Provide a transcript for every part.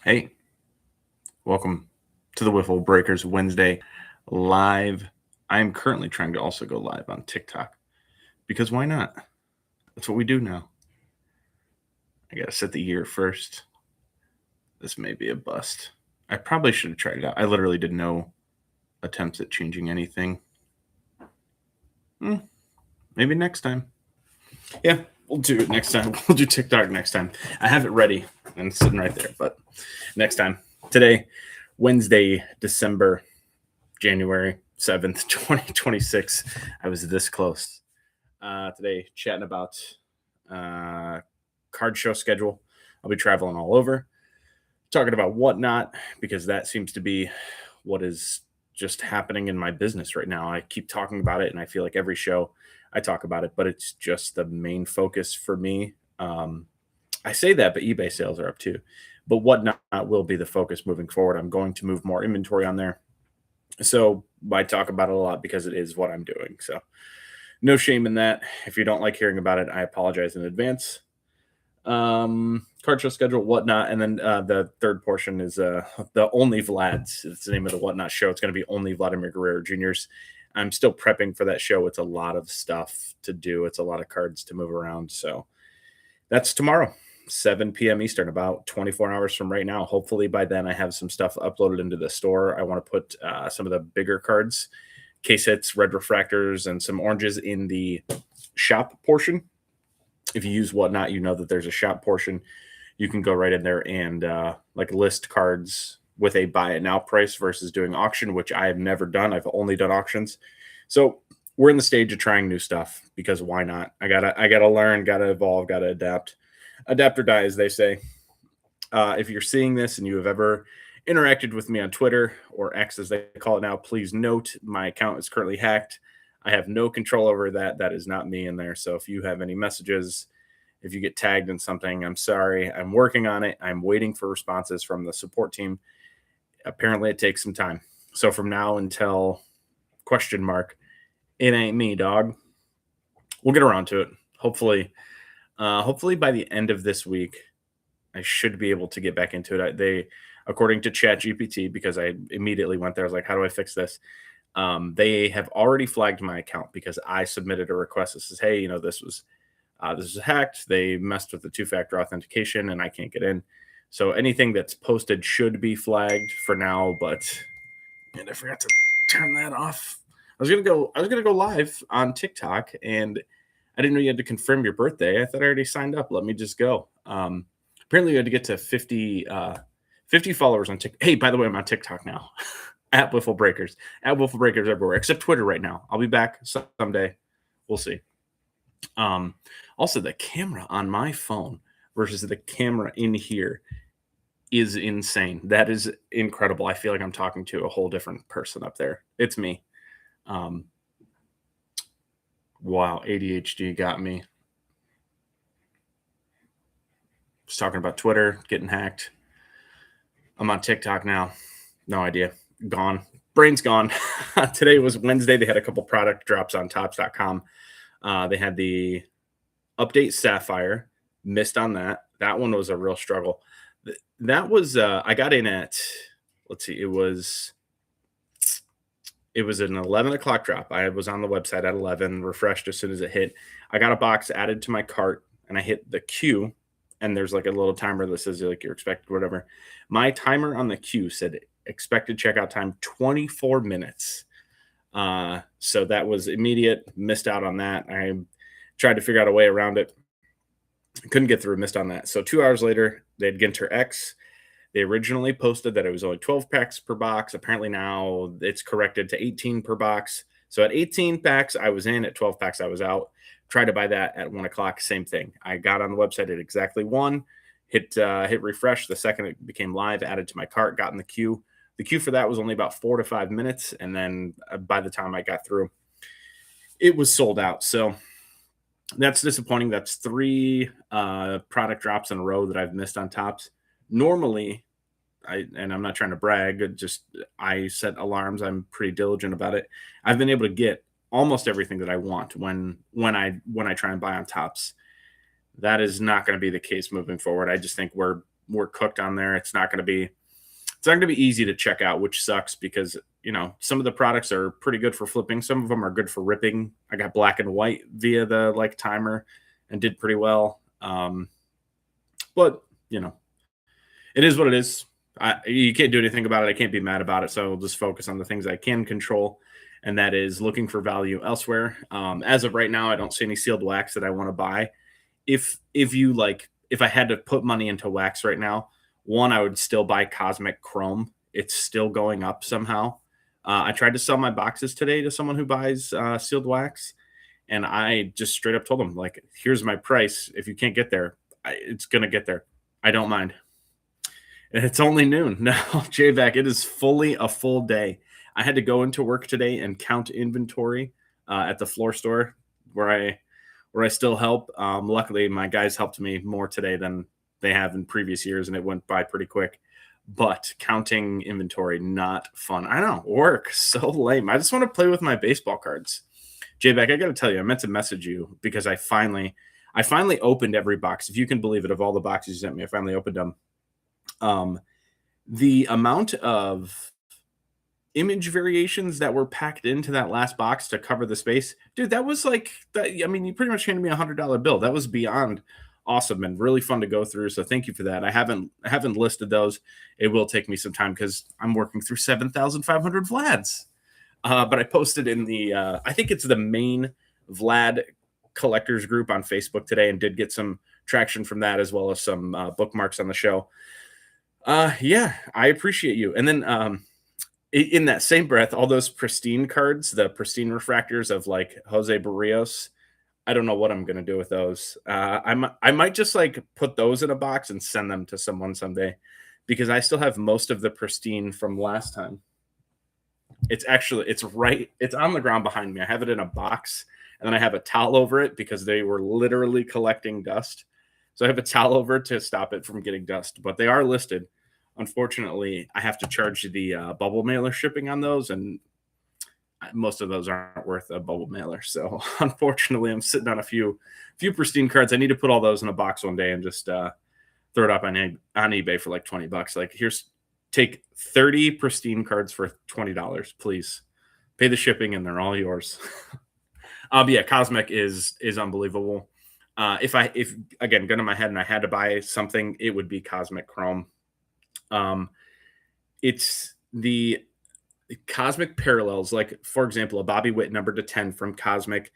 Hey, welcome to the Wiffle Breakers Wednesday live. I am currently trying to also go live on TikTok because why not? That's what we do now. I got to set the year first. This may be a bust. I probably should have tried it out. I literally did no attempts at changing anything. Maybe next time. Yeah, we'll do it next time. We'll do TikTok next time. I have it ready and it's sitting right there, but next time. Today, Wednesday, January 7th, 2026. I was this close. Today, chatting about card show schedule. I'll be traveling all over, talking about whatnot, because that seems to be what is just happening in my business right now. I keep talking about it, and I feel like every show I talk about it, but it's just the main focus for me. I say that, but eBay sales are up too. But whatnot will be the focus moving forward. I'm going to move more inventory on there. So I talk about it a lot because it is what I'm doing. So no shame in that. If you don't like hearing about it, I apologize in advance. Card show schedule, whatnot, and then the third portion is the only Vlad's. It's the name of the whatnot show. It's going to be only Vladimir Guerrero Juniors. I'm still prepping for that show. It's a lot of stuff to do. It's a lot of cards to move around. So that's tomorrow, 7 p.m. Eastern, about 24 hours from right now. Hopefully by then I have some stuff uploaded into the store. I want to put some of the bigger cards, case hits, red refractors, and some oranges in the shop portion. If you use whatnot, you know that there's a shop portion. You can go right in there and like list cards with a buy it now price versus doing auction, which I have never done. I've only done auctions. So we're in the stage of trying new stuff because why not? I gotta learn, gotta evolve, gotta adapt or die, as they say. If you're seeing this and you have ever interacted with me on Twitter, or X as they call it now, please note my account is currently hacked. I have no control over that. That is not me in there. So if you have any messages, if you get tagged in something, I'm sorry. I'm working on it. I'm waiting for responses from the support team. Apparently it takes some time. So from now until ? It ain't me, dog. We'll get around to it. Hopefully by the end of this week, I should be able to get back into it. They, according to ChatGPT, because I immediately went there, I was like, how do I fix this? They have already flagged my account because I submitted a request that says, hey, this was hacked. They messed with the two-factor authentication and I can't get in. So anything that's posted should be flagged for now, but I forgot to turn that off. I was gonna go live on TikTok, and I didn't know you had to confirm your birthday. I thought I already signed up. Let me just go. Apparently you had to get to 50 followers on TikTok. Hey, by the way, I'm on TikTok now. At Wiffle Breakers. At Wiffle Breakers everywhere, except Twitter right now. I'll be back someday. We'll see. Also, the camera on my phone versus the camera in here is insane. That is incredible. I feel like I'm talking to a whole different person up there. It's me. Wow, ADHD got me. Just talking about Twitter, getting hacked. I'm on TikTok now. No idea. Gone. Brain's gone. Today was Wednesday. They had a couple product drops on Topps.com. They had the update Sapphire. Missed on that. That one was a real struggle. That was I got in at, let's see, it was an 11 o'clock drop. I was on the website at 11, refreshed as soon as it hit. I got a box added to my cart, and I hit the queue, and there's like a little timer that says like you're expected, whatever. My timer on the queue said expected checkout time 24 minutes. So that was immediate. Missed out on that. I tried to figure out a way around it. Couldn't get through. Missed on that. So 2 hours later, they had Ginter X. They originally posted that it was only 12 packs per box. Apparently now it's corrected to 18 per box. So at 18 packs, I was in. At 12 packs, I was out. Tried to buy that at 1 o'clock. Same thing. I got on the website at exactly 1. Hit refresh. The second it became live, added to my cart, got in the queue. The queue for that was only about 4 to 5 minutes. And then by the time I got through, it was sold out. So that's disappointing. That's 3 product drops in a row that I've missed on Topps. Normally, I'm not trying to brag, just I set alarms. I'm pretty diligent about it. I've been able to get almost everything that I want when I try and buy on Topps. That is not going to be the case moving forward. I just think we're we're cooked on there. It's not going to be easy to check out, which sucks because some of the products are pretty good for flipping. Some of them are good for ripping. I got black and white via the timer and did pretty well. But it is what it is. You can't do anything about it. I can't be mad about it. So I'll just focus on the things I can control, and that is looking for value elsewhere. As of right now, I don't see any sealed wax that I want to buy. If I had to put money into wax right now, one, I would still buy Cosmic Chrome. It's still going up somehow. I tried to sell my boxes today to someone who buys sealed wax, and I just straight up told them, like, here's my price. If you can't get there, it's going to get there. I don't mind. And it's only noon. No, JVac, it is fully a full day. I had to go into work today and count inventory at the floor store where I still help. Luckily, my guys helped me more today than they have in previous years, and it went by pretty quick. But counting inventory, not fun. I know, work, so lame. I just want to play with my baseball cards. JVac, I got to tell you, I meant to message you because I finally opened every box. If you can believe it, of all the boxes you sent me, I finally opened them. The amount of image variations that were packed into that last box to cover the space, dude, that was like that. I mean, you pretty much handed me $100 bill. That was beyond awesome and really fun to go through. So thank you for that. I haven't listed those. It will take me some time because I'm working through 7,500 Vlads. But I posted in the I think it's the main Vlad collectors group on Facebook today, and did get some traction from that, as well as some bookmarks on the show. Yeah, I appreciate you. And then in that same breath, all those pristine cards, the pristine refractors of like Jose Barrios, I don't know what I'm going to do with those. I might just like put those in a box and send them to someone someday, because I still have most of the pristine from last time. It's on the ground behind me. I have it in a box, and then I have a towel over it because they were literally collecting dust. So I have a towel over to stop it from getting dust, but they are listed. Unfortunately, I have to charge the bubble mailer shipping on those, and most of those aren't worth a bubble mailer. So unfortunately, I'm sitting on a few pristine cards. I need to put all those in a box one day and just throw it up on eBay for like $20. Like, take 30 pristine cards for $20, please. Pay the shipping and they're all yours. Yeah, Cosmic is unbelievable. If again, gun to my head and I had to buy something, it would be Cosmic Chrome. It's the Cosmic parallels, like, for example, a Bobby Witt numbered to 10 from Cosmic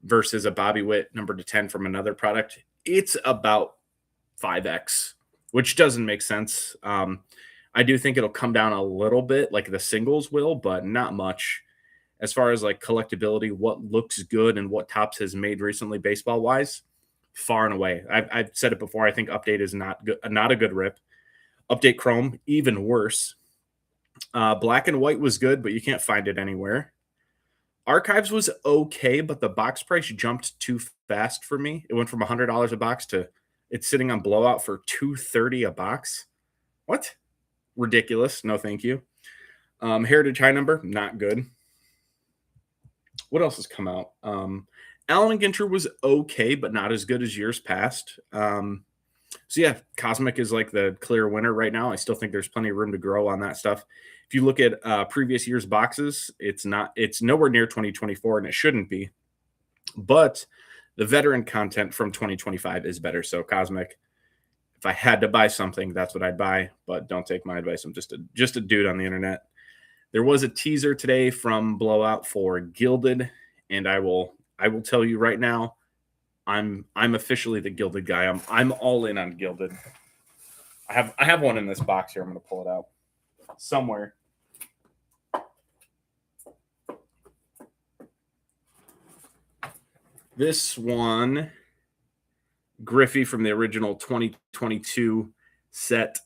versus a Bobby Witt numbered to 10 from another product. It's about 5x, which doesn't make sense. I do think it'll come down a little bit, like the singles will, but not much. As far as like collectability, what looks good and what Topps has made recently baseball wise, far and away. I've said it before. I think Update is not a good rip. Update Chrome, even worse. Black and White was good, but you can't find it anywhere. Archives was okay, but the box price jumped too fast for me. It went from $100 a box to it's sitting on blowout for $230 a box. What? Ridiculous. No, thank you. Heritage High Number, not good. What else has come out? Allen and Ginter was okay, but not as good as years past. So yeah, Cosmic is like the clear winner right now. I still think there's plenty of room to grow on that stuff. If you look at previous years' boxes, it's nowhere near 2024, and it shouldn't be. But the veteran content from 2025 is better. So Cosmic, if I had to buy something, that's what I'd buy. But don't take my advice. I'm just a dude on the internet. There was a teaser today from Blowout for Gilded, and I will tell you right now, I'm officially the Gilded guy. I'm all in on Gilded. I have one in this box here. I'm going to pull it out somewhere. This one, Griffey from the original 2022 set,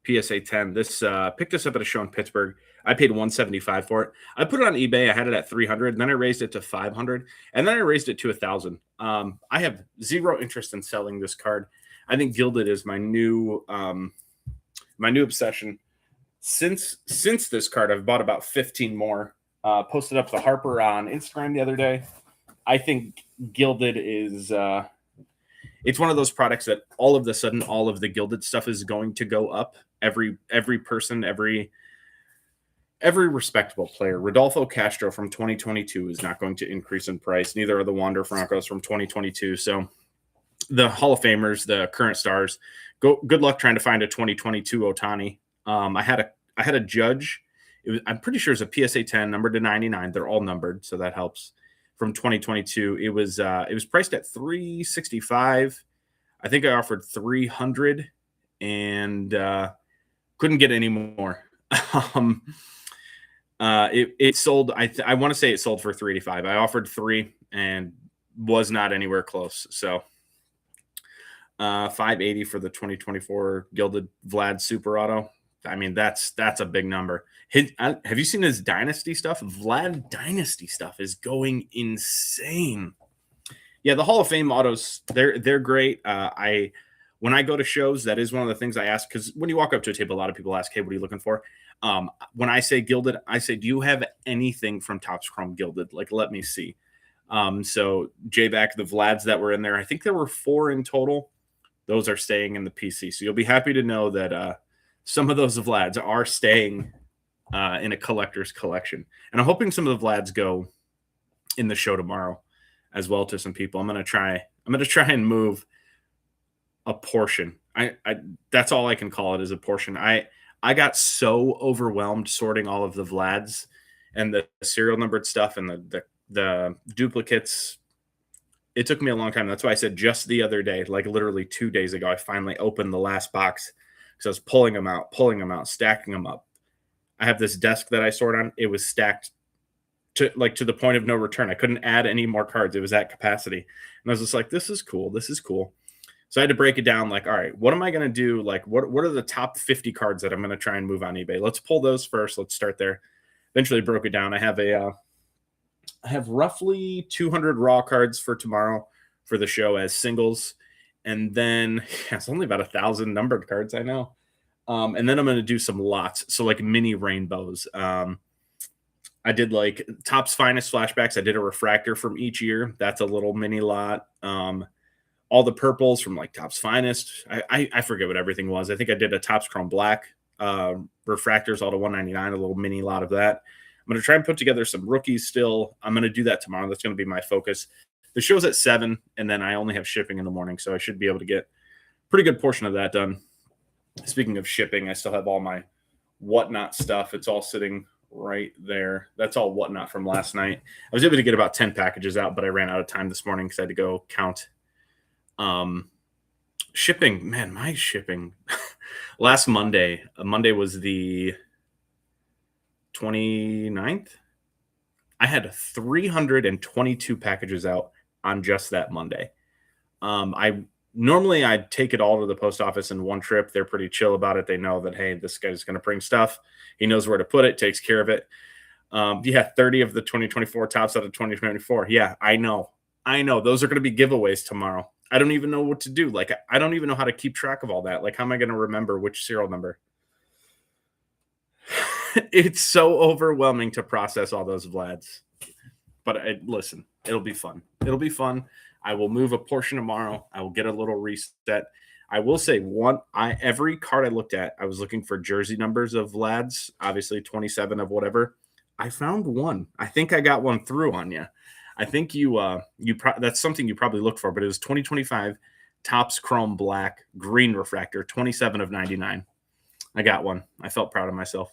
PSA 10. This picked us up at a show in Pittsburgh. I paid $175 for it. I put it on eBay. I had it at $300, and then I raised it to $500, and then I raised it to $1,000. I have zero interest in selling this card. I think Gilded is my new obsession. Since this card, I've bought about 15 more. Posted up to Harper on Instagram the other day. I think Gilded is it's one of those products that all of a sudden, all of the gilded stuff is going to go up. Every person, every respectable player. Rodolfo Castro from 2022 is not going to increase in price. Neither are the Wander Francos from 2022. So the Hall of Famers, the current stars, good luck trying to find a 2022 Ohtani. I had a judge. I'm pretty sure it's a PSA 10 numbered to 99. They're all numbered, so that helps. From 2022, it was priced at $365. I think I offered $300 and couldn't get any more. It sold. I want to say it sold for $385. I offered $3 and was not anywhere close. So $580 for the 2024 Gilded Vlad Super Auto. I mean, that's a big number. Have you seen his Dynasty stuff? Vlad Dynasty stuff is going insane. Yeah, the Hall of Fame autos, they're great. When I go to shows, that is one of the things I ask, because when you walk up to a table, a lot of people ask, "Hey, what are you looking for?" When I say gilded, I say, "Do you have anything from Topps Chrome gilded? Like, let me see." So J-Back, the Vlads that were in there, I think there were 4 in total. Those are staying in the PC. So you'll be happy to know that some of those Vlads are staying in a collector's collection. And I'm hoping some of the Vlads go in the show tomorrow as well to some people. I'm gonna try and move a portion. I that's all I can call it, is a portion. I got so overwhelmed sorting all of the Vlads and the serial numbered stuff and the duplicates. It took me a long time. That's why I said just the other day, like literally 2 days ago, I finally opened the last box because I was pulling them out, stacking them up. I have this desk that I sort on. It was stacked to the point of no return. I couldn't add any more cards. It was at capacity. And I was just like, this is cool. This is cool. So I had to break it down. Like, all right, what am I going to do? Like, what are the top 50 cards that I'm going to try and move on eBay? Let's pull those first. Let's start there. Eventually broke it down. I have roughly 200 raw cards for tomorrow for the show as singles. And then it's only about 1,000 numbered cards, I know. And then I'm going to do some lots. So like mini rainbows. I did like Topps Finest flashbacks. I did a refractor from each year. That's a little mini lot. All the purples from like Topps Finest. I forget what everything was. I think I did a Topps Chrome Black refractors all to 199, a little mini lot of that. I'm going to try and put together some rookies still. I'm going to do that tomorrow. That's going to be my focus. The show's at 7, and then I only have shipping in the morning, so I should be able to get a pretty good portion of that done. Speaking of shipping, I still have all my Whatnot stuff. It's all sitting right there. That's all Whatnot from last night. I was able to get about 10 packages out, but I ran out of time this morning because I had to go count. Shipping, man, my shipping. Last Monday was the 29th. I had 322 packages out on just that Monday. Normally I'd take it all to the post office in one trip. They're pretty chill about it. They know that, hey, this guy's going to bring stuff. He knows where to put it, takes care of it. 30 of the 2024 tops out of 2024. Yeah, I know. Those are going to be giveaways tomorrow. I don't even know what to do. Like, I don't even know how to keep track of all that. Like, how am I going to remember which serial number? It's so overwhelming to process all those Vlads. But listen, it'll be fun. I will move a portion tomorrow. I will get a little reset. I will say every card I looked at, I was looking for jersey numbers of Vlads, obviously 27 of whatever. I found one. I think I got one through on you. I think that's something you probably look for, but it was 2025 Topps Chrome Black green refractor, 27 of 99. I got one. I felt proud of myself.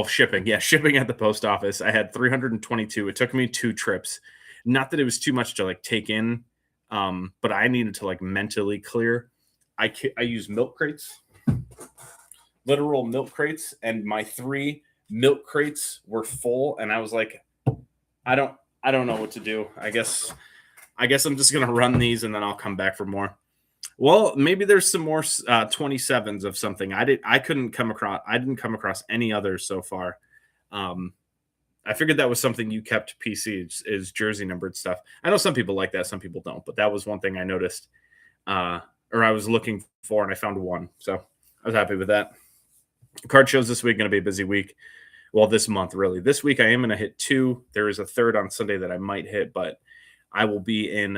Shipping. Yeah, shipping at the post office. I had 322. It took me 2 trips. Not that it was too much to like take in, but I needed to like mentally clear. I use milk crates, literal milk crates, and my 3 milk crates were full, and I was like, I don't know what to do. I guess I'm just gonna run these, and then I'll come back for more. Well, maybe there's some more 27s of something. I didn't come across any others so far. I figured that was something you kept PC is jersey numbered stuff. I know some people like that, some people don't, but that was one thing I noticed, or I was looking for, and I found one. So I was happy with that. Card shows this week going to be a busy week. Well, this month, really. This week I am going to hit 2. There is a third on Sunday that I might hit, but I will be in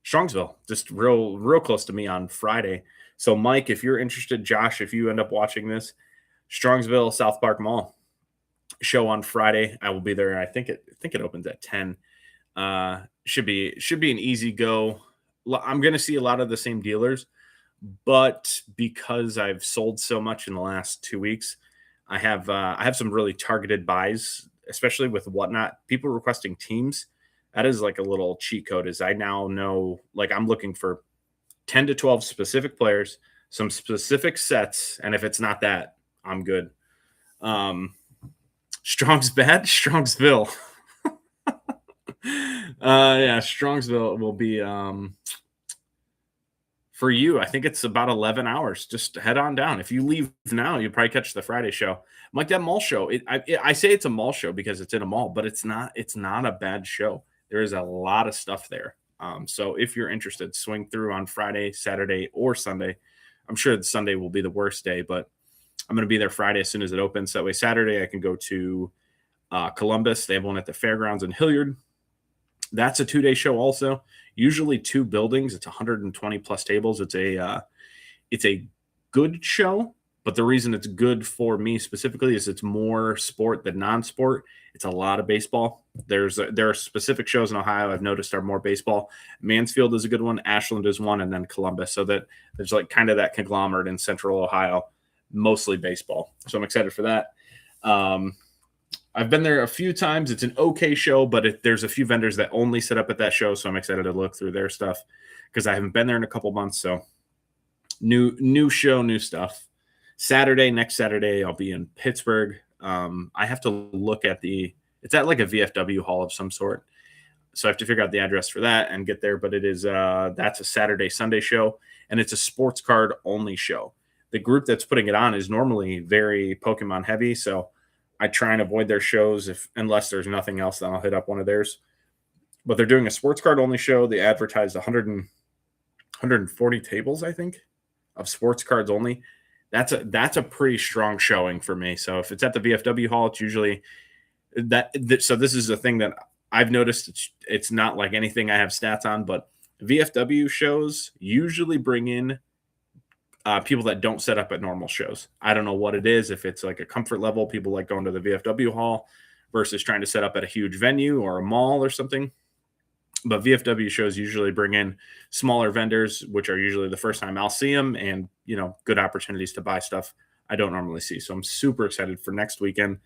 Strongsville, just real close to me on Friday. So, Mike, if you're interested, Josh, if you end up watching this, Strongsville South Park Mall show on Friday. I will be there. I think it opens at 10. Should be an easy go. I'm going to see a lot of the same dealers, but because I've sold so much in the last 2 weeks, I have some really targeted buys, especially with Whatnot. People requesting teams. That is like a little cheat code. Is I now know, like, I'm looking for 10 to 12 specific players, some specific sets, and if it's not that, I'm good. Strong's bad, Strongsville. Yeah, Strongsville will be for you. I think it's about 11 hours. Just head on down. If you leave now, you'll probably catch the Friday show. Like that mall show. I say it's a mall show because it's in a mall, but it's not. It's not a bad show. There is a lot of stuff there. So if you're interested, swing through on Friday, Saturday, or Sunday. I'm sure Sunday will be the worst day, but I'm going to be there Friday as soon as it opens. That way, Saturday I can go to Columbus. They have one at the fairgrounds in Hilliard. That's a 2-day show also. Usually 2 buildings. It's 120 plus tables. It's a good show, but the reason it's good for me specifically is it's more sport than non-sport. It's a lot of baseball. There are specific shows in Ohio I've noticed are more baseball. Mansfield is a good one. Ashland is one, and then Columbus. So that there's like kind of that conglomerate in Central Ohio, mostly baseball. So I'm excited for that. I've been there a few times. It's an okay show, but there's a few vendors that only set up at that show, so I'm excited to look through their stuff because I haven't been there in a couple months. So new show, new stuff. Next Saturday, I'll be in Pittsburgh. I have to look at it's at like a VFW hall of some sort. So I have to figure out the address for that and get there. But that's a Saturday, Sunday show, and it's a sports card only show. The group that's putting it on is normally very Pokemon heavy, so I try and avoid their shows unless there's nothing else, then I'll hit up one of theirs. But they're doing a sports card only show. They advertised 140 tables, I think, of sports cards only. That's a pretty strong showing for me. So if it's at the VFW hall, it's usually so this is a thing that I've noticed. It's not like anything I have stats on, but VFW shows usually bring in people that don't set up at normal shows. I don't know what it is. If it's like a comfort level, people like going to the VFW hall versus trying to set up at a huge venue or a mall or something. But VFW shows usually bring in smaller vendors, which are usually the first time I'll see them, and good opportunities to buy stuff I don't normally see. So I'm super excited for next weekend.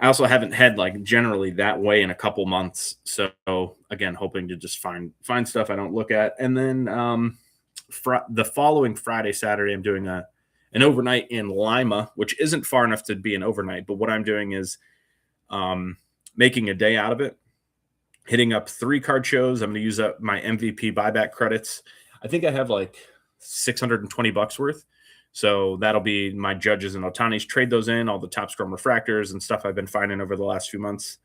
I also haven't had like generally that way in a couple months. So again, hoping to just find stuff I don't look at. And then the following Friday, Saturday, I'm doing an overnight in Lima, which isn't far enough to be an overnight. But what I'm doing is making a day out of it, hitting up 3 card shows. I'm going to use up my MVP buyback credits. I think I have like $620 worth. So that'll be my Judges and Ohtani's. Trade those in, all the Top Scrum refractors and stuff I've been finding over the last few months.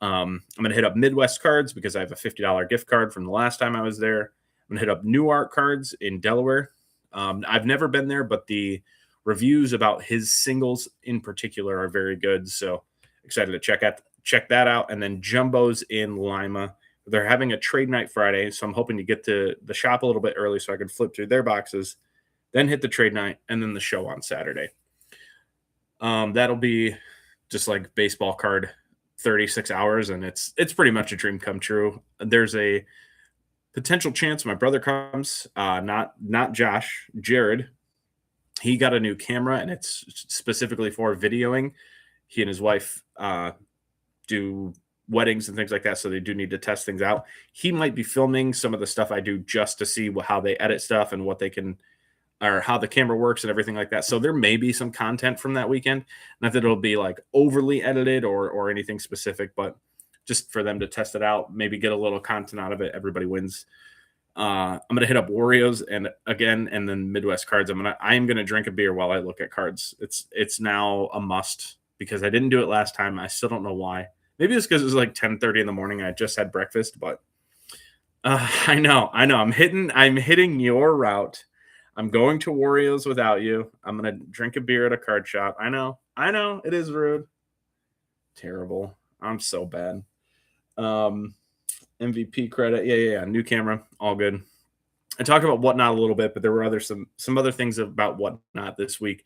I'm going to hit up Midwest cards because I have a $50 gift card from the last time I was there. I'm going to hit up New Art cards in Delaware. I've never been there, but the reviews about his singles in particular are very good. So excited to check that out. And then Jumbo's in Lima. They're having a trade night Friday, so I'm hoping to get to the shop a little bit early so I can flip through their boxes, then hit the trade night, and then the show on Saturday. That'll be just like baseball card, 36 hours, and it's pretty much a dream come true. There's a potential chance my brother comes, not Josh, Jared. He got a new camera, and it's specifically for videoing. He and his wife do weddings and things like that, so they do need to test things out. He might be filming some of the stuff I do just to see how they edit stuff and what they can, or how the camera works and everything like that. So there may be some content from that weekend. Not that it'll be like overly edited or anything specific, but just for them to test it out, maybe get a little content out of it. Everybody wins. I'm gonna hit up Warriors and then Midwest cards. I am gonna drink a beer while I look at cards. It's now a must because I didn't do it last time. I still don't know why. Maybe it's because it was like 10:30 in the morning. I just had breakfast, but I know. I'm hitting your route. I'm going to Warriors without you. I'm gonna drink a beer at a card shop. I know. It is rude. Terrible. I'm so bad. MVP credit. Yeah. New camera, all good. I talked about Whatnot a little bit, but there were some other things about Whatnot this week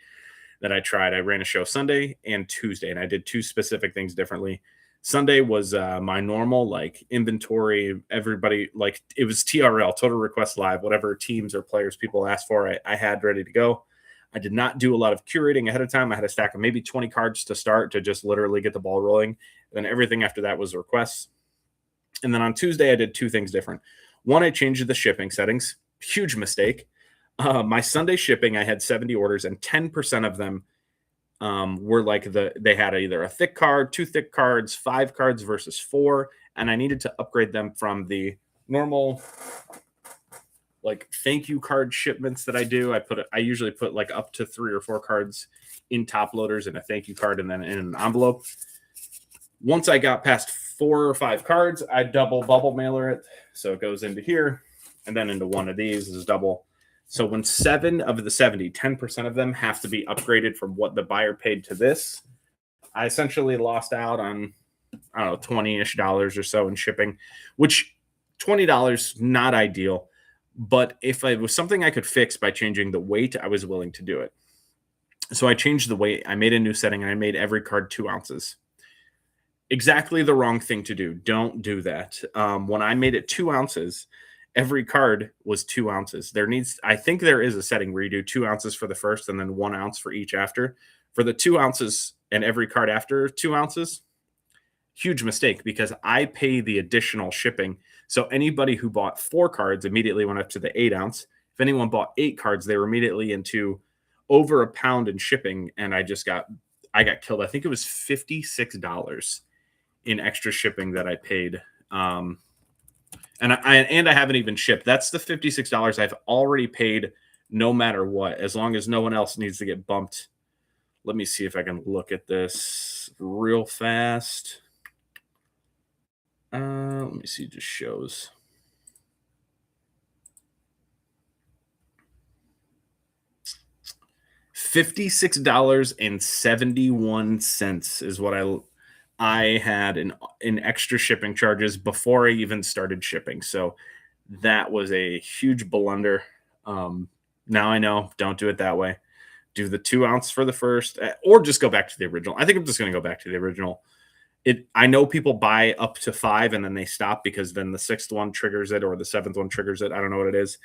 that I tried. I ran a show Sunday and Tuesday, and I did two specific things differently. Sunday was my normal like inventory. Everybody like it was TRL, total request live, whatever teams or players people asked for, I had ready to go. I did not do a lot of curating ahead of time. I had a stack of maybe 20 cards to start to just literally get the ball rolling. Then everything after that was requests. And then on Tuesday, I did two things different. One, I changed the shipping settings. Huge mistake. My Sunday shipping, I had 70 orders, and 10% of them were like they had either a thick card, two thick cards, 5 cards versus 4, and I needed to upgrade them from the normal like thank you card shipments that I do. I usually put like up to 3 or 4 cards in top loaders and a thank you card and then in an envelope. Once I got past 4 or 5 cards, I double bubble mailer it. So it goes into here and then into one of these is double. So when 7 of the 70, 10% of them have to be upgraded from what the buyer paid to this, I essentially lost out on, I don't know, $20-ish or so in shipping, which $20, not ideal. But if it was something I could fix by changing the weight, I was willing to do it. So I changed the weight. I made a new setting and I made every card 2 ounces. Exactly the wrong thing to do. Don't do that. When I made it 2 ounces, every card was 2 ounces. I think there is a setting where you do 2 ounces for the first and then 1 ounce for each after. For the 2 ounces and every card after 2 ounces, huge mistake because I pay the additional shipping. So anybody who bought 4 cards immediately went up to the 8 ounce. If anyone bought 8 cards, they were immediately into over £1 in shipping. And I got killed. I think it was $56 in extra shipping that I paid. And I haven't even shipped. That's the $56 I've already paid no matter what, as long as no one else needs to get bumped. Let me see if I can look at this real fast. Let me see, just shows. $56.71 is what I had in extra shipping charges before I even started shipping. So that was a huge blunder. Now I know, don't do it that way. Do the 2 ounce for the first, or just go back to the original. I think I'm just going to go back to the original. I know people buy up to 5 and then they stop because then the 6th one triggers it or the 7th one triggers it. I don't know what it is.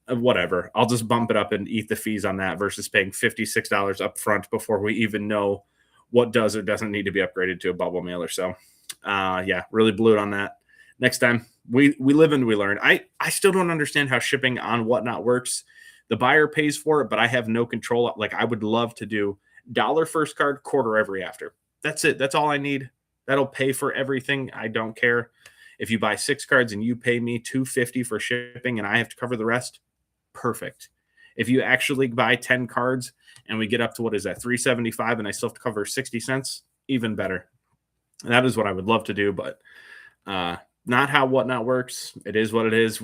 Whatever. I'll just bump it up and eat the fees on that versus paying $56 up front before we even know what does or doesn't need to be upgraded to a bubble mailer. So, yeah, really blew it on that. Next time, we live and we learn. I still don't understand how shipping on Whatnot works. The buyer pays for it, but I have no control. Like I would love to do $1 first card, quarter every after. That's it. That's all I need. That'll pay for everything. I don't care if you buy 6 cards and you pay me $250 for shipping and I have to cover the rest. Perfect. If you actually buy 10 cards and we get up to what is that, $375 and I still have to cover 60 cents, even better. That is what I would love to do, but not how Whatnot works. It is what it is.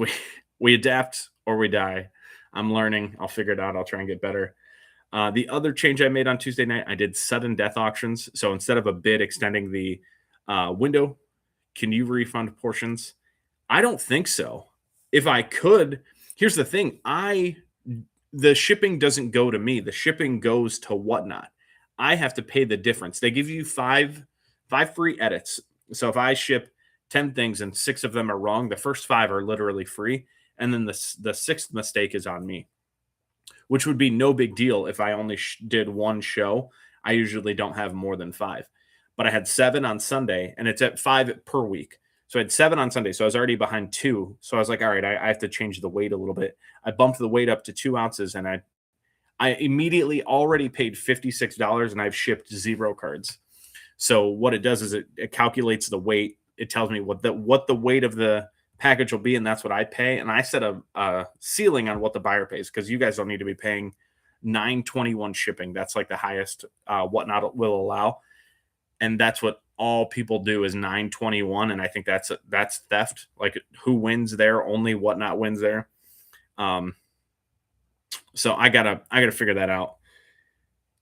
We adapt or we die. I'm learning. I'll figure it out. I'll try and get better. The other change I made on Tuesday night, I did sudden death auctions. So instead of a bid extending the window, can you refund portions? I don't think so. If I could, here's the thing. The shipping doesn't go to me. The shipping goes to Whatnot. I have to pay the difference. They give you five free edits. So if I ship 10 things and 6 of them are wrong, the first 5 are literally free. And then the 6th mistake is on me, which would be no big deal if I only did one show. I usually don't have more than 5. But I had 7 on Sunday, and it's at 5 per week. So I had 7 on Sunday, so I was already behind 2. So I was like, all right, I have to change the weight a little bit. I bumped the weight up to 2 ounces, and I immediately already paid $56, and I've shipped 0 cards. So what it does is it calculates the weight. It tells me what the weight of the package will be, and that's what I pay. And I set a ceiling on what the buyer pays because you guys don't need to be paying $9.21 shipping. That's like the highest Whatnot will allow, and that's what all people do is $9.21. And I think that's theft. Like who wins there? Only Whatnot wins there. So I gotta figure that out.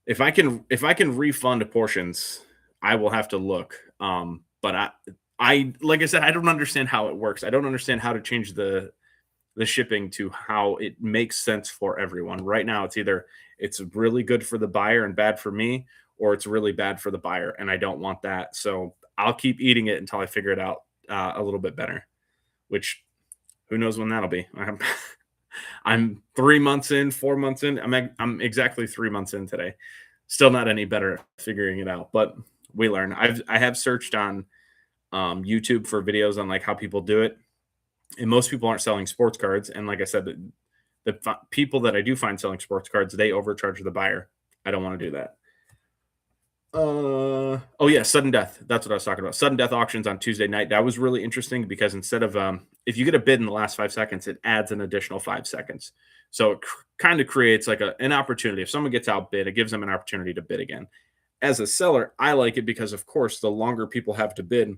If I can refund portions, I will have to look. But like I said, I don't understand how it works. I don't understand how to change the shipping to how it makes sense for everyone. Right now, it's either it's really good for the buyer and bad for me, or it's really bad for the buyer, and I don't want that. So I'll keep eating it until I figure it out a little bit better. Which who knows when that'll be? I'm 3 months in, 4 months in. I'm exactly 3 months in today. Still not any better at figuring it out, but we learn. I have searched on YouTube for videos on like how people do it, and most people aren't selling sports cards. And like I said, the people that I do find selling sports cards, they overcharge the buyer. I don't want to do that. Oh yeah, sudden death. That's what I was talking about. Sudden death auctions on Tuesday night. That was really interesting because instead of if you get a bid in the last 5 seconds, it adds an additional 5 seconds. So it kind of creates like an opportunity. If someone gets outbid, it gives them an opportunity to bid again. As a seller, I like it because, of course, the longer people have to bid,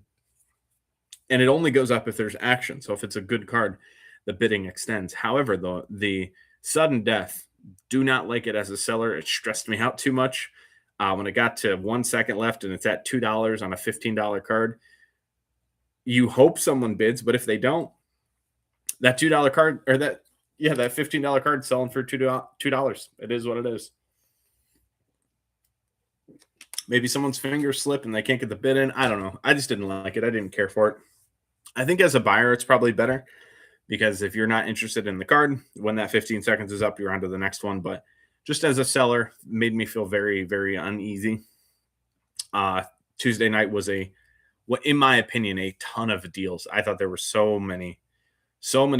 and it only goes up if there's action. So if it's a good card, the bidding extends. However, the sudden death, do not like it as a seller. It stressed me out too much. When it got to 1 second left and it's at $2 on a $15 card, you hope someone bids, but if they don't, that $2 card or that $15 card selling for $2. It is what it is. Maybe someone's fingers slip and they can't get the bid in. I don't know. I just didn't like it. I didn't care for it. I think as a buyer, it's probably better because if you're not interested in the card, when that 15 seconds is up, you're on to the next one. But just as a seller, made me feel very, very uneasy. Tuesday night was in my opinion, a ton of deals. I thought there were so many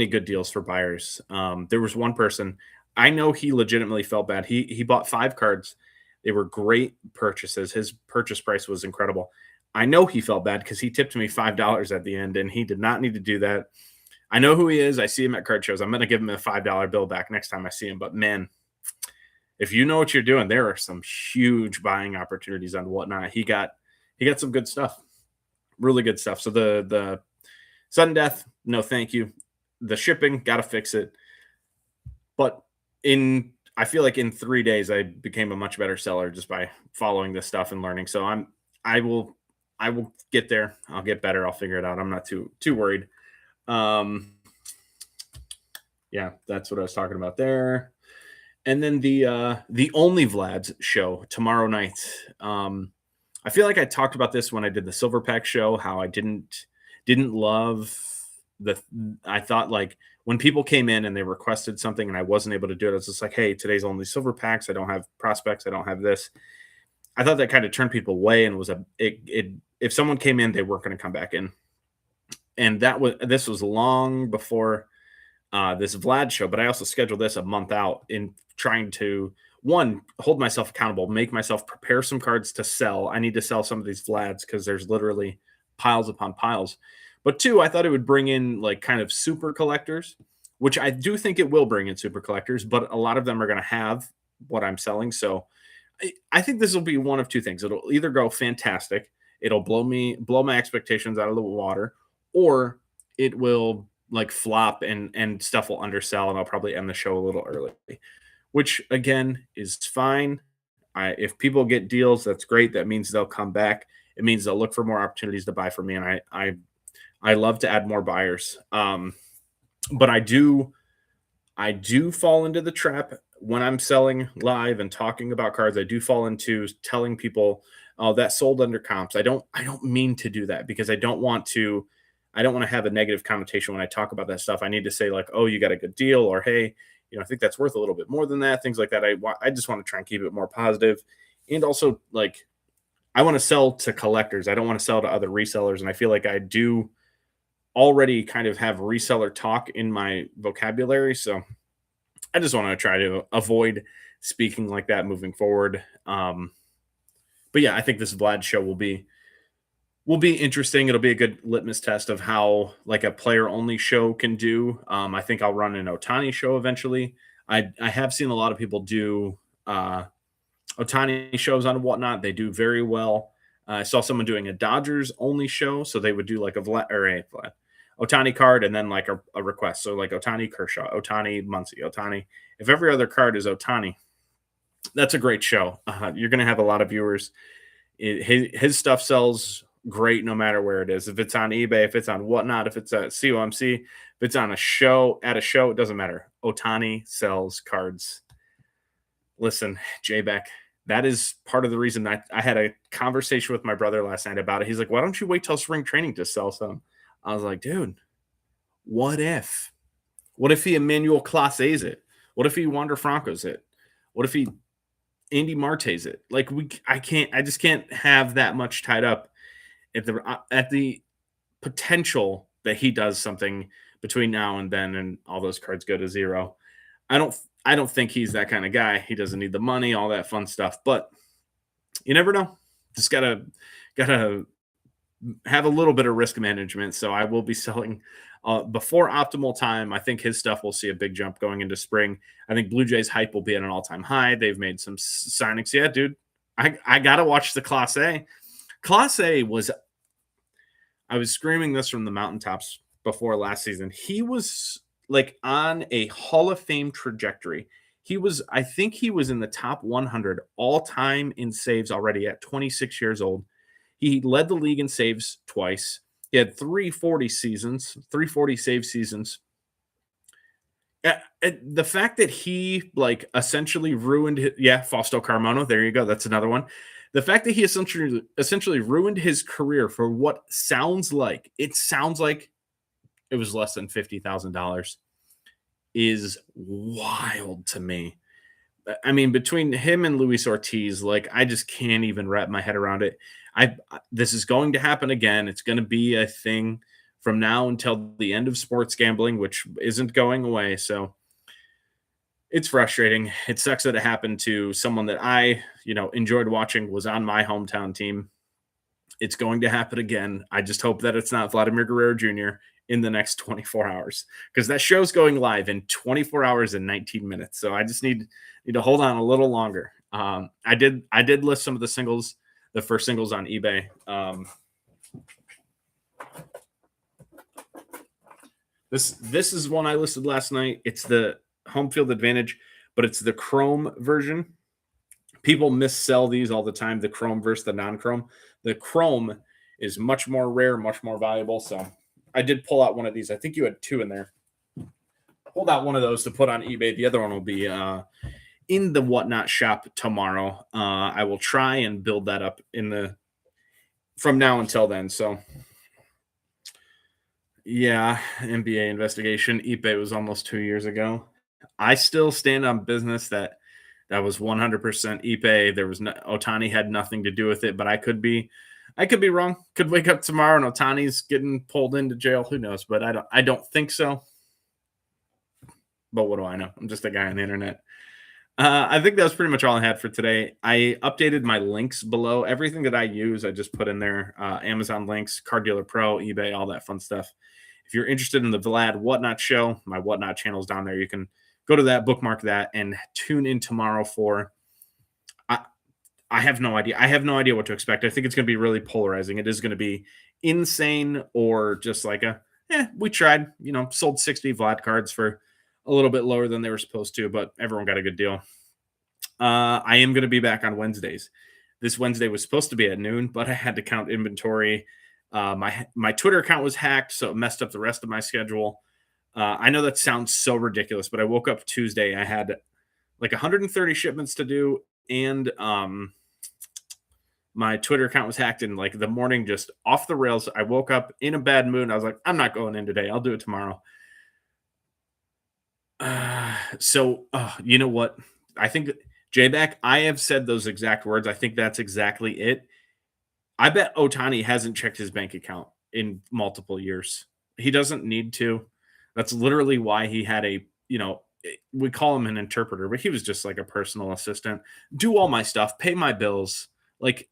good deals for buyers. There was one person, I know he legitimately felt bad. He bought 5 cards. They were great purchases. His purchase price was incredible. I know he felt bad because he tipped me $5 at the end, and he did not need to do that. I know who he is. I see him at card shows. I'm going to give him a $5 bill back next time I see him. But man, if you know what you're doing, there are some huge buying opportunities on Whatnot. He got some good stuff, really good stuff. So the sudden death, no thank you. The shipping, got to fix it. But I feel like in 3 days I became a much better seller just by following this stuff and learning. So I will get there. I'll get better. I'll figure it out. I'm not too worried. Yeah, that's what I was talking about there. And then the Only Vlad's show tomorrow night. I feel like I talked about this when I did the Silver Pack show, how I didn't love I thought like when people came in and they requested something and I wasn't able to do it, it's just like, hey, today's only Silver Packs. I don't have prospects. I don't have this. I thought that kind of turned people away and if someone came in, they weren't going to come back in. And this was long before this Vlad show, but I also scheduled this a month out in trying to, one, hold myself accountable, make myself prepare some cards to sell. I need to sell some of these Vlads because there's literally piles upon piles. But two, I thought it would bring in like kind of super collectors, which I do think it will bring in super collectors, but a lot of them are going to have what I'm selling. So I think this will be one of two things. It'll either go fantastic, it'll blow my expectations out of the water, or it will like flop and stuff will undersell and I'll probably end the show a little early, which again is fine. If people get deals, that's great. That means they'll come back. It means they'll look for more opportunities to buy from me. And I love to add more buyers. But I do fall into the trap when I'm selling live and talking about cards. I do fall into telling people, oh, that sold under comps. I don't mean to do that because I don't want to have a negative connotation when I talk about that stuff. I need to say like, oh, you got a good deal, or hey, I think that's worth a little bit more than that. Things like that. I just want to try and keep it more positive. And also like, I want to sell to collectors. I don't want to sell to other resellers. And I feel like I do already kind of have reseller talk in my vocabulary. So I just want to try to avoid speaking like that moving forward. But yeah, I think this Vlad show will be interesting. It'll be a good litmus test of how like a player only show can do. I think I'll run an Otani show eventually. I have seen a lot of people do Otani shows on Whatnot. They do very well. I saw someone doing a Dodgers only show. So they would do like a Otani card and then like a request. So like Otani Kershaw, Otani Muncy, Otani. If every other card is Otani, that's a great show. You're going to have a lot of viewers. His stuff sells great no matter where it is. If it's on eBay, if it's on whatnot, if it's at COMC, if it's on a show, at a show, it doesn't matter. Otani sells cards. Listen, J-Beck, that is part of the reason I had a conversation with my brother last night about it. He's like, why don't you wait till spring training to sell some? I was like, dude, what if? What if he Emmanuel Clase's it? What if he Wander Franco's it? What if he Andy Marte's it? Like I just can't have that much tied up at the potential that he does something between now and then, and all those cards go to zero. I don't think he's that kind of guy. He doesn't need the money, all that fun stuff. But you never know. Just gotta have a little bit of risk management. So I will be selling before optimal time. I think his stuff will see a big jump going into spring. I think Blue Jays hype will be at an all-time high. They've made some signings. Yeah, dude. I gotta watch the Class A. Class A was, I was screaming this from the mountaintops before last season. He was like on a Hall of Fame trajectory. I think he was in the top 100 all time in saves already at 26 years old. He led the league in saves twice. He had 340 save seasons. The fact that he like essentially ruined Fausto Carmona, there you go. That's another one. The fact that he essentially ruined his career for what sounds like it was less than $50,000 is wild to me. I mean, between him and Luis Ortiz, like I just can't even wrap my head around it. This is going to happen again. It's going to be a thing from now until the end of sports gambling, which isn't going away. So it's frustrating. It sucks that it happened to someone that I, enjoyed watching, was on my hometown team. It's going to happen again. I just hope that it's not Vladimir Guerrero Jr. in the next 24 hours, because that show's going live in 24 hours and 19 minutes. So I just need to hold on a little longer. I did list some of the first singles on eBay. This is one I listed last night. It's the Home Field Advantage, but it's the Chrome version. People missell these all the time, the Chrome versus the non-Chrome. The Chrome is much more rare, much more valuable. So I did pull out one of these. I think you had two in there. Pulled out one of those to put on eBay. The other one will be in the Whatnot shop tomorrow. I will try and build that up from now until then. So yeah, NBA investigation. eBay was almost 2 years ago. I still stand on business that was 100% eBay. There was Otani had nothing to do with it, but I could be wrong. Could wake up tomorrow and Otani's getting pulled into jail. Who knows? But I don't think so. But what do I know? I'm just a guy on the internet. I think that was pretty much all I had for today. I updated my links below. Everything that I use, I just put in there. Amazon links, Card Dealer Pro, eBay, all that fun stuff. If you're interested in the Vlad Whatnot show, my Whatnot channel's down there. You can go to that, bookmark that, and tune in tomorrow for I have no idea. I have no idea what to expect. I think it's going to be really polarizing. It is going to be insane, or just like we tried, sold 60 Vlad cards for a little bit lower than they were supposed to, but everyone got a good deal. I am going to be back on Wednesdays. This Wednesday was supposed to be at noon, but I had to count inventory. My Twitter account was hacked, so it messed up the rest of my schedule. I know that sounds so ridiculous, but I woke up Tuesday. I had like 130 shipments to do, and my Twitter account was hacked in like the morning, just off the rails. I woke up in a bad mood. I was like, I'm not going in today. I'll do it tomorrow. So you know what? I think J-Back, I have said those exact words. I think that's exactly it. I bet Otani hasn't checked his bank account in multiple years. He doesn't need to. That's literally why he had we call him an interpreter, but he was just like a personal assistant. Do all my stuff, pay my bills. Like,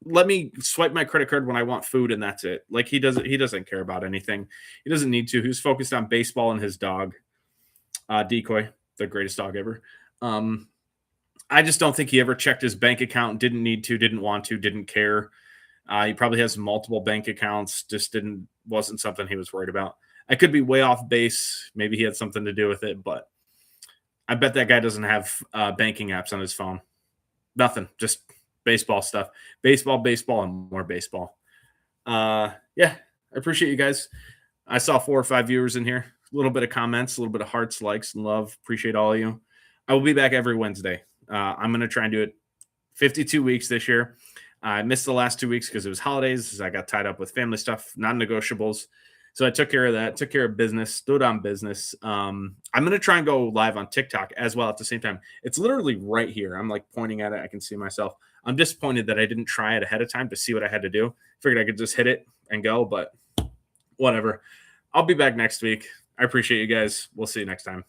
let me swipe my credit card when I want food, and that's it. Like, he doesn't care about anything. He doesn't need to. He was focused on baseball and his dog, Decoy, the greatest dog ever. I just don't think he ever checked his bank account. Didn't need to, didn't want to, didn't care. He probably has multiple bank accounts. Just wasn't something he was worried about. I could be way off base. Maybe he had something to do with it, but I bet that guy doesn't have banking apps on his phone. Nothing. Just baseball stuff. Baseball, and more baseball. Yeah, I appreciate you guys. I saw 4 or 5 viewers in here. A little bit of comments, a little bit of hearts, likes, and love. Appreciate all of you. I will be back every Wednesday. I'm going to try and do it 52 weeks this year. I missed the last 2 weeks because it was holidays. I got tied up with family stuff, non-negotiables. So I took care of that, took care of business, stood on business. I'm going to try and go live on TikTok as well at the same time. It's literally right here. I'm like pointing at it. I can see myself. I'm disappointed that I didn't try it ahead of time to see what I had to do. Figured I could just hit it and go, but whatever. I'll be back next week. I appreciate you guys. We'll see you next time.